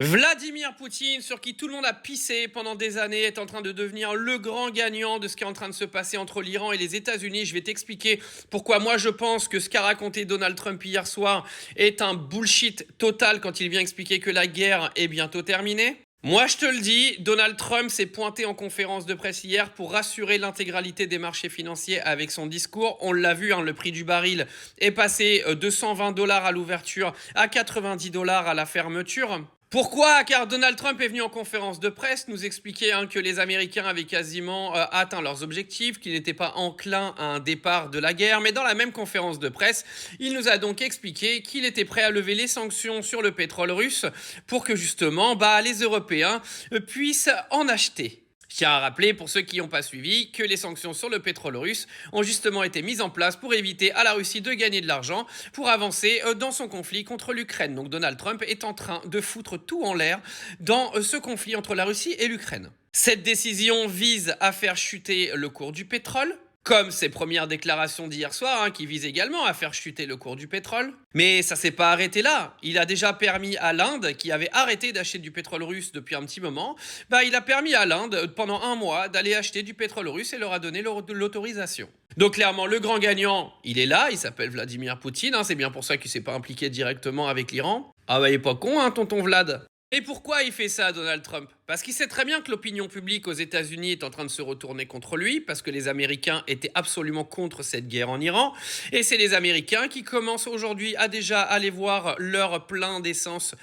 Vladimir Poutine, sur qui tout le monde a pissé pendant des années, est en train de devenir le grand gagnant de ce qui est en train de se passer entre l'Iran et les États-Unis. Je vais t'expliquer pourquoi moi je pense que ce qu'a raconté Donald Trump hier soir est un bullshit total quand il vient expliquer que la guerre est bientôt terminée. Moi, je te le dis, Donald Trump s'est pointé en conférence de presse hier pour rassurer l'intégralité des marchés financiers avec son discours. On l'a vu, le prix du baril est passé de 120 $ à l'ouverture à 90 $ à la fermeture. Pourquoi? Car Donald Trump est venu en conférence de presse nous expliquer que les Américains avaient quasiment atteint leurs objectifs, qu'ils n'étaient pas enclins à un départ de la guerre. Mais dans la même conférence de presse, il nous a donc expliqué qu'il était prêt à lever les sanctions sur le pétrole russe pour que justement les Européens puissent en acheter. Je tiens à rappeler, pour ceux qui n'ont pas suivi, que les sanctions sur le pétrole russe ont justement été mises en place pour éviter à la Russie de gagner de l'argent pour avancer dans son conflit contre l'Ukraine. Donc Donald Trump est en train de foutre tout en l'air dans ce conflit entre la Russie et l'Ukraine. Cette décision vise à faire chuter le cours du pétrole, comme ses premières déclarations d'hier soir, qui visent également à faire chuter le cours du pétrole. Mais ça s'est pas arrêté là. Il a déjà permis à l'Inde, qui avait arrêté d'acheter du pétrole russe depuis un petit moment, il a permis à l'Inde, pendant un mois, d'aller acheter du pétrole russe et leur a donné l'autorisation. Donc clairement, le grand gagnant, il est là, il s'appelle Vladimir Poutine, c'est bien pour ça qu'il s'est pas impliqué directement avec l'Iran. Ah il est pas con, tonton Vlad. Et pourquoi il fait ça, Donald Trump? Parce qu'il sait très bien que l'opinion publique aux États-Unis est en train de se retourner contre lui, parce que les Américains étaient absolument contre cette guerre en Iran. Et c'est les Américains qui commencent aujourd'hui à déjà aller voir leur plein d'essence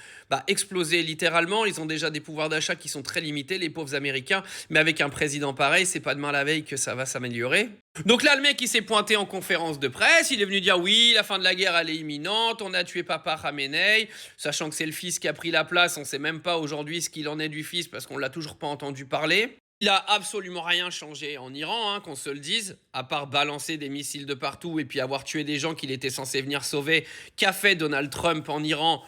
exploser littéralement. Ils ont déjà des pouvoirs d'achat qui sont très limités, les pauvres Américains. Mais avec un président pareil, c'est pas demain la veille que ça va s'améliorer. Donc là, le mec, il s'est pointé en conférence de presse. Il est venu dire oui, la fin de la guerre, elle est imminente. On a tué papa Khamenei, sachant que c'est le fils qui a pris la place. On sait même pas aujourd'hui ce qu'il en est du fils parce qu'on l'a toujours pas entendu parler. Il a absolument rien changé en Iran, qu'on se le dise, à part balancer des missiles de partout et puis avoir tué des gens qu'il était censé venir sauver. Qu'a fait Donald Trump en Iran?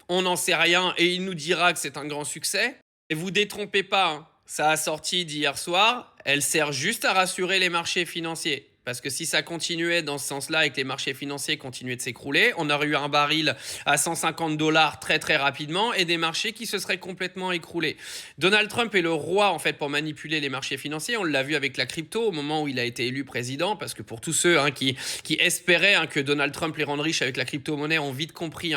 On n'en sait rien et il nous dira que c'est un grand succès. Et vous détrompez pas, sa sortie d'hier soir, elle sert juste à rassurer les marchés financiers. Parce que si ça continuait dans ce sens-là et que les marchés financiers continuaient de s'écrouler, on aurait eu un baril à 150 $ très très rapidement et des marchés qui se seraient complètement écroulés. Donald Trump est le roi en fait pour manipuler les marchés financiers. On l'a vu avec la crypto au moment où il a été élu président. Parce que pour tous ceux qui espéraient que Donald Trump les rende riches avec la crypto-monnaie ont vite compris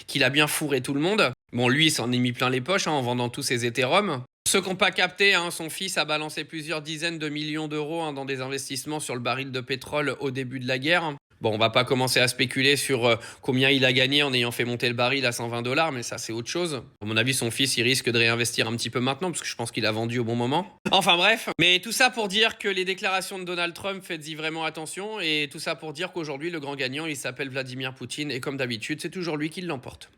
qu'il a bien fourré tout le monde. Bon, lui, il s'en est mis plein les poches en vendant tous ses Ethereum. Ceux qui n'ont pas capté, son fils a balancé plusieurs dizaines de millions d'euros dans des investissements sur le baril de pétrole au début de la guerre. Bon, on va pas commencer à spéculer sur combien il a gagné en ayant fait monter le baril à 120 $, mais ça c'est autre chose. À mon avis, son fils, il risque de réinvestir un petit peu maintenant, parce que je pense qu'il a vendu au bon moment. Enfin bref, mais tout ça pour dire que les déclarations de Donald Trump, faites-y vraiment attention, et tout ça pour dire qu'aujourd'hui, le grand gagnant, il s'appelle Vladimir Poutine, et comme d'habitude, c'est toujours lui qui l'emporte.